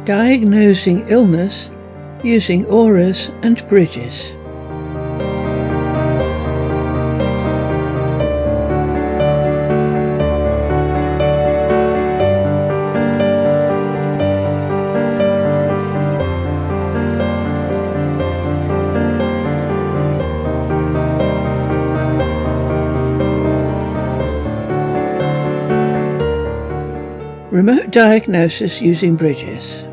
Diagnosing illness using auras and bridges. Remote diagnosis using bridges.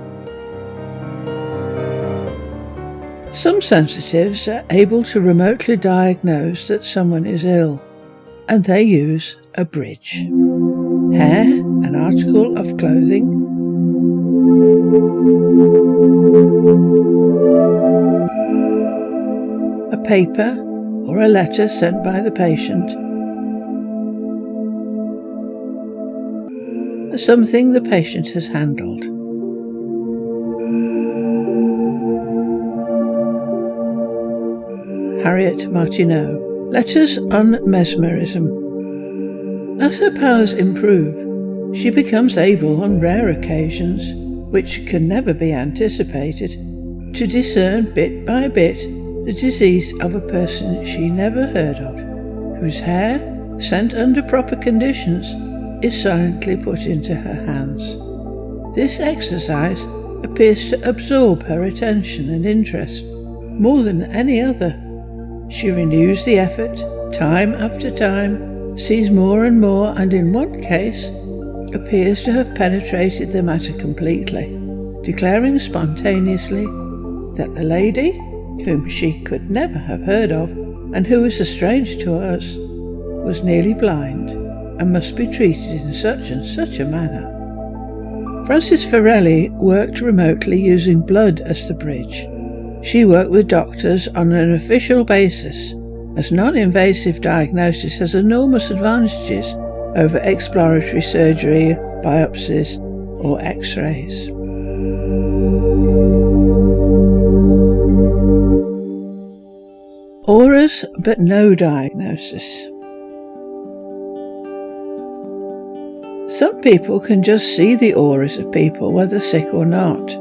Some sensitives are able to remotely diagnose that someone is ill, and they use a bridge. Hair, an article of clothing, a paper or a letter sent by the patient, something the patient has handled. Harriet Martineau. Letters on mesmerism. As her powers improve, she becomes able on rare occasions, which can never be anticipated, to discern bit by bit the disease of a person she never heard of, whose hair, sent under proper conditions, is silently put into her hands. This exercise appears to absorb her attention and interest more than any other. She renews the effort, time after time, sees more and more, and in one case appears to have penetrated the matter completely, declaring spontaneously that the lady, whom she could never have heard of, and who was a stranger to us, was nearly blind, and must be treated in such and such a manner. Frances Farrelly worked remotely using blood as the bridge. She worked with doctors on an official basis, as non-invasive diagnosis has enormous advantages over exploratory surgery, biopsies, or X-rays. Auras, but no diagnosis. Some people can just see the auras of people, whether sick or not.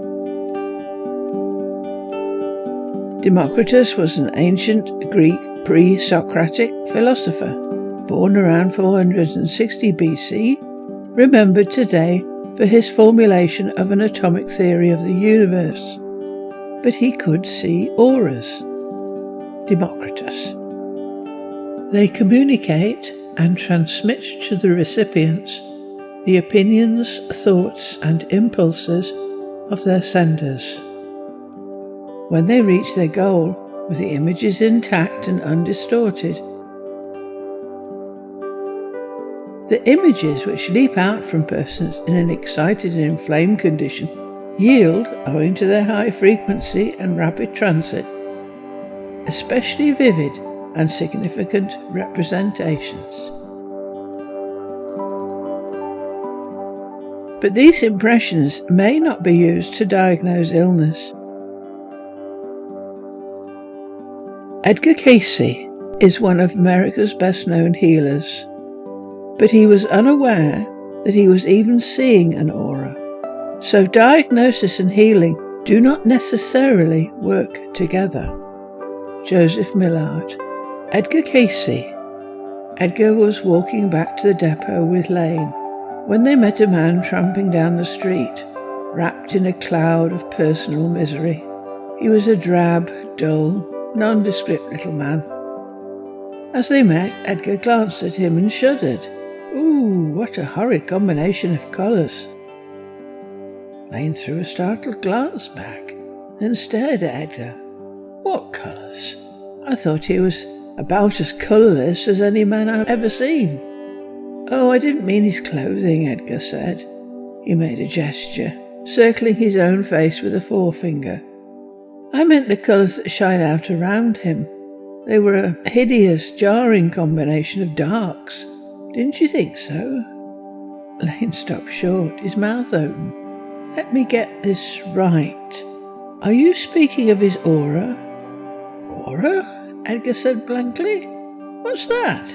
Democritus was an ancient Greek pre-Socratic philosopher, born around 460 BC, remembered today for his formulation of an atomic theory of the universe. But he could see auras. Democritus. They communicate and transmit to the recipients the opinions, thoughts, and impulses of their senders. When they reach their goal, with the images intact and undistorted, the images which leap out from persons in an excited and inflamed condition yield, owing to their high frequency and rapid transit, especially vivid and significant representations. But these impressions may not be used to diagnose illness. Edgar Cayce is one of America's best-known healers, but he was unaware that he was even seeing an aura. So diagnosis and healing do not necessarily work together. Joseph Millard. Edgar Cayce. Edgar was walking back to the depot with Lane when they met a man tramping down the street, wrapped in a cloud of personal misery. He was a drab, dull, nondescript little man. As they met, Edgar glanced at him and shuddered. "Ooh, what a horrid combination of colours." Lane threw a startled glance back, then stared at Edgar. "What colours? I thought he was about as colourless as any man I've ever seen." "Oh, I didn't mean his clothing," Edgar said. He made a gesture, circling his own face with a forefinger. "I meant the colours that shine out around him. They were a hideous, jarring combination of darks. Didn't you think so?" Lane stopped short, his mouth open. "Let me get this right. Are you speaking of his aura?" "Aura?" Edgar said blankly. "What's that?"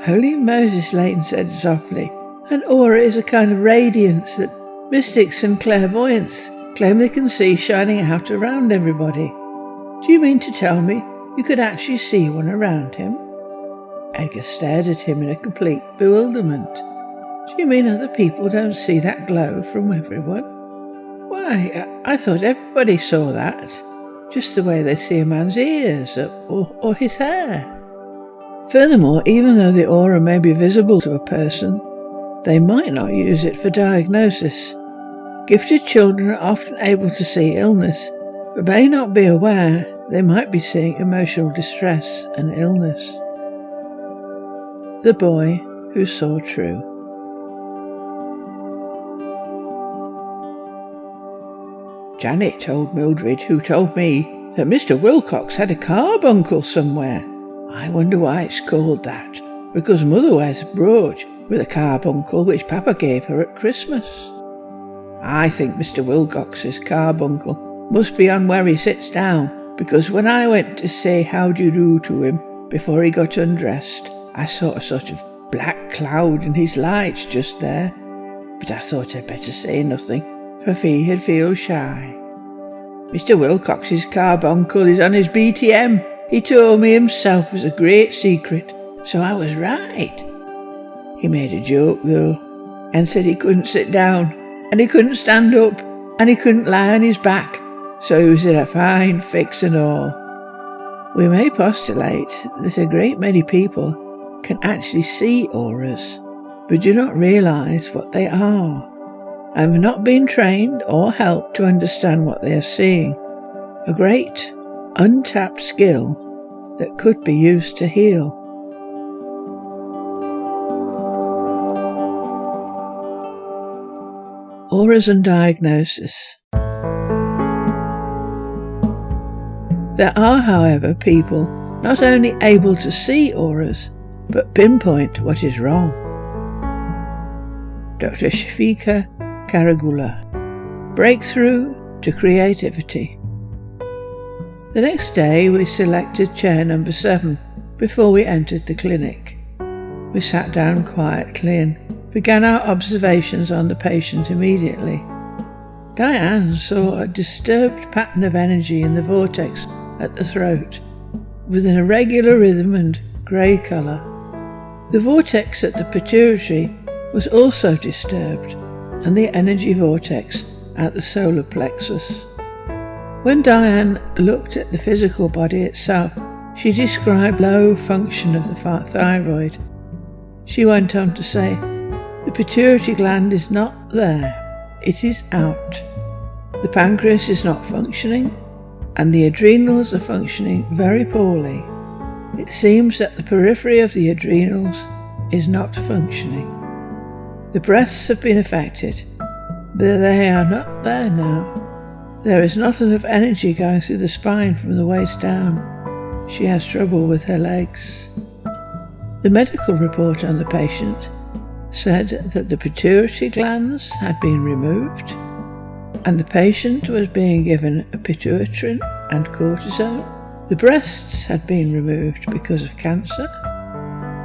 "Holy Moses," Lane said softly. "An aura is a kind of radiance that Mystics and clairvoyants claim they can see shining out around everybody. Do you mean to tell me you could actually see one around him? Edgar stared at him in a complete bewilderment. Do you mean other people don't see that glow from everyone? Why, I thought everybody saw that, just the way they see a man's ears or his hair. Furthermore, even though the aura may be visible to a person, they might not use it for diagnosis. Gifted children are often able to see illness, but may not be aware they might be seeing emotional distress and illness. The boy who saw true. Janet told Mildred, who told me, that Mr. Wilcox had a carbuncle somewhere. I wonder why it's called that, because Mother wears a brooch with a carbuncle which Papa gave her at Christmas. I think Mr. Wilcox's carbuncle must be on where he sits down, because when I went to say how do you do to him before he got undressed, I saw a sort of black cloud in his lights just there, but I thought I'd better say nothing, for fear he'd feel shy. Mr. Wilcox's carbuncle is on his BTM. He told me himself as a great secret, so I was right. He made a joke, though, and said he couldn't sit down, and he couldn't stand up, and he couldn't lie on his back, so he was in a fine fix and all. We may postulate that a great many people can actually see auras, but do not realise what they are, and have not been trained or helped to understand what they are seeing, a great, untapped skill that could be used to heal. Auras and diagnosis. There are, however, people not only able to see auras, but pinpoint what is wrong. Dr. Shafika Karagula. Breakthrough to creativity. The next day we selected chair number 7 before we entered the clinic. We sat down quietly and began our observations on the patient immediately. Diane saw a disturbed pattern of energy in the vortex at the throat, with an irregular rhythm and grey colour. The vortex at the pituitary was also disturbed, and the energy vortex at the solar plexus. When Diane looked at the physical body itself, she described low function of the thyroid. She went on to say, the pituitary gland is not there, it is out. The pancreas is not functioning, and the adrenals are functioning very poorly. It seems that the periphery of the adrenals is not functioning. The breasts have been affected, but they are not there now. There is not enough energy going through the spine from the waist down. She has trouble with her legs. The medical report on the patient said that the pituitary glands had been removed, and the patient was being given a pituitrin and cortisone. The breasts had been removed because of cancer.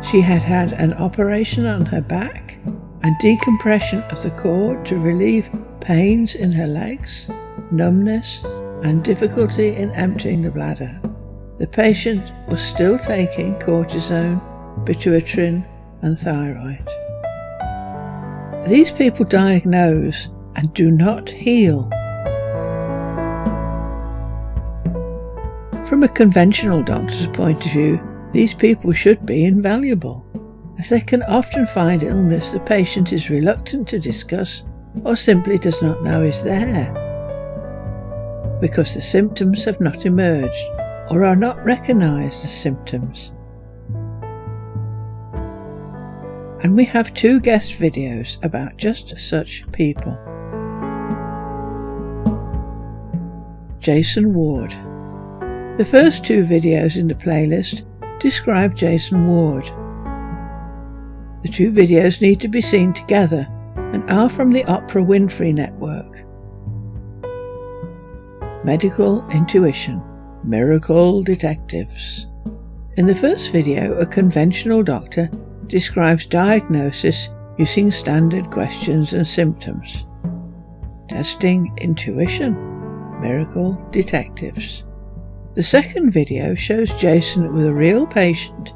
She had had an operation on her back and decompression of the cord to relieve pains in her legs, numbness, and difficulty in emptying the bladder. The patient was still taking cortisone, pituitrin, and thyroid. These people diagnose and do not heal. From a conventional doctor's point of view, these people should be invaluable, as they can often find illness the patient is reluctant to discuss or simply does not know is there, because the symptoms have not emerged or are not recognised as symptoms. And we have 2 guest videos about just such people. Jason Ward. The first 2 videos in the playlist describe Jason Ward. The 2 videos need to be seen together and are from the Oprah Winfrey Network. Medical Intuition, Miracle Detectives. In the first video, a conventional doctor describes diagnosis using standard questions and symptoms. testing intuition, miracle detectives. The second video shows Jason with a real patient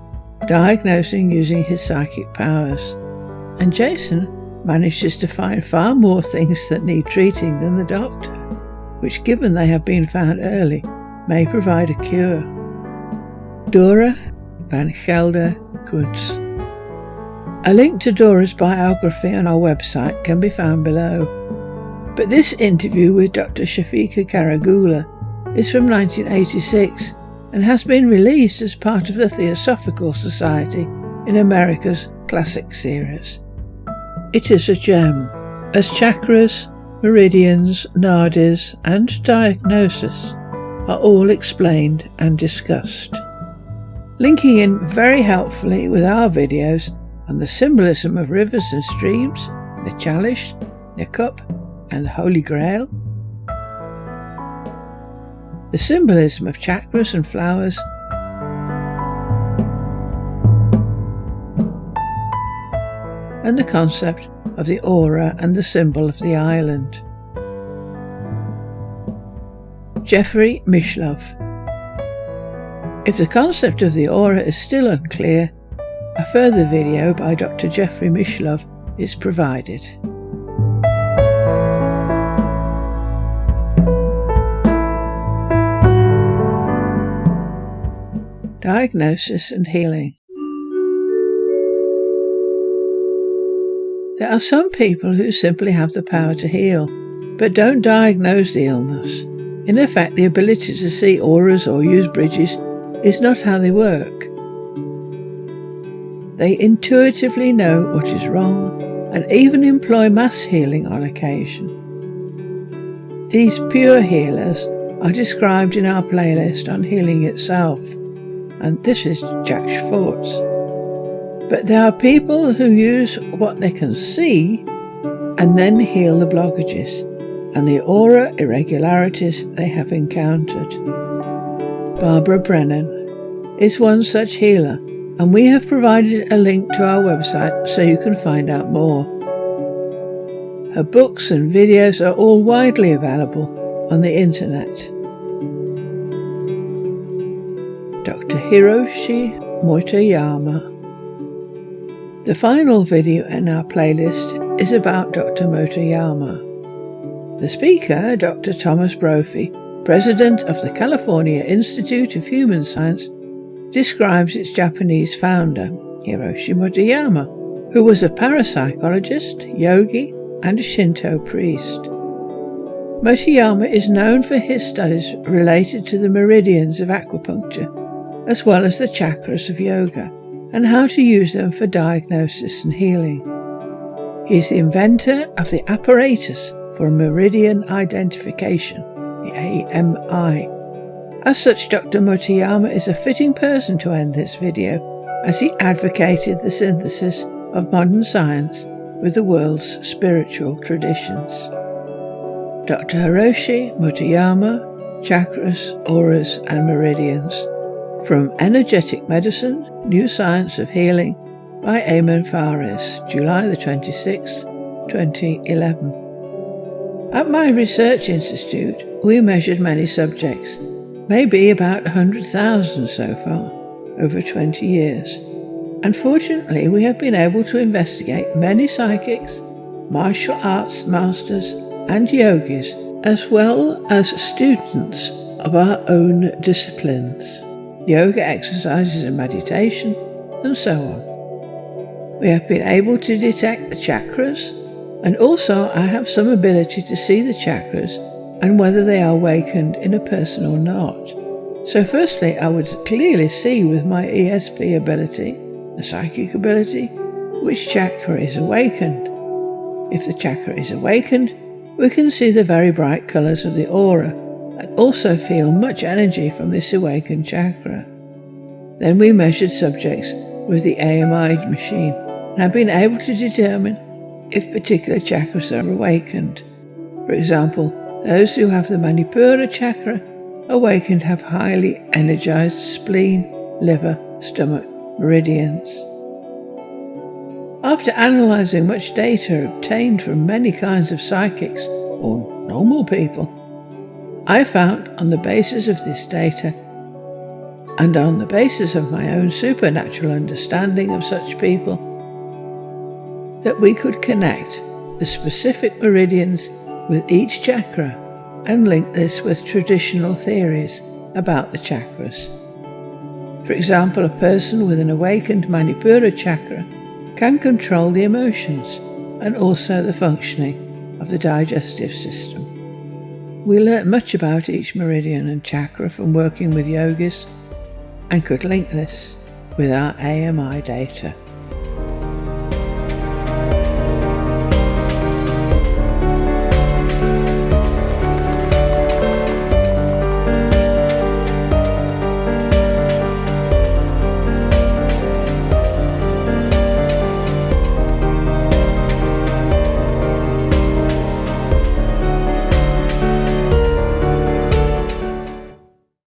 diagnosing using his psychic powers, and Jason manages to find far more things that need treating than the doctor, which, given they have been found early, may provide a cure. Dora van Gelder Kunz. A link to Dora's biography on our website can be found below, but this interview with Dr. Shafika Karagula is from 1986 and has been released as part of the Theosophical Society in America's Classic series. It is a gem, as chakras, meridians, nadis and diagnosis are all explained and discussed, linking in very helpfully with our videos on the symbolism of rivers and streams, the chalice, the cup and the Holy Grail, the symbolism of chakras and flowers, and the concept of the aura and the symbol of the island. Jeffrey Mishlove. If the concept of the aura is still unclear, a further video by Dr. Jeffrey Mishlove is provided. Diagnosis and healing. There are some people who simply have the power to heal, but don't diagnose the illness. In effect, the ability to see auras or use bridges is not how they work. They intuitively know what is wrong and even employ mass healing on occasion. These pure healers are described in our playlist on healing itself, and this is Jack Schwartz. But there are people who use what they can see and then heal the blockages and the aura irregularities they have encountered. Barbara Brennan is one such healer, and we have provided a link to our website so you can find out more. Her books and videos are all widely available on the internet. Dr. Hiroshi Motoyama. The final video in our playlist is about Dr. Motoyama. The speaker, Dr. Thomas Brophy, president of the California Institute of Human Science, describes its Japanese founder, Hiroshi Motoyama, who was a parapsychologist, yogi, and a Shinto priest. Motoyama is known for his studies related to the meridians of acupuncture, as well as the chakras of yoga, and how to use them for diagnosis and healing. He is the inventor of the apparatus for meridian identification, the AMI. As such, Dr. Motoyama is a fitting person to end this video, as he advocated the synthesis of modern science with the world's spiritual traditions. Dr. Hiroshi Motoyama, Chakras, Auras and Meridians, from Energetic Medicine, New Science of Healing, by Eamon Fares, July the 26th, 2011. At my research institute, we measured many subjects, maybe about 100,000 so far, over 20 years. And fortunately, we have been able to investigate many psychics, martial arts masters, and yogis, as well as students of our own disciplines, yoga exercises and meditation, and so on. We have been able to detect the chakras, and also I have some ability to see the chakras and whether they are awakened in a person or not. So firstly, I would clearly see with my ESP ability, the psychic ability, which chakra is awakened. If the chakra is awakened, we can see the very bright colours of the aura and also feel much energy from this awakened chakra. Then we measured subjects with the AMI machine and have been able to determine if particular chakras are awakened. For example, those who have the Manipura chakra awakened have highly energized spleen, liver, stomach, meridians. After analysing much data obtained from many kinds of psychics or normal people. I found on the basis of this data, and on the basis of my own supernatural understanding of such people, that we could connect the specific meridians with each chakra and link this with traditional theories about the chakras. For example, a person with an awakened Manipura chakra can control the emotions and also the functioning of the digestive system. We learnt much about each meridian and chakra from working with yogis and could link this with our AMI data.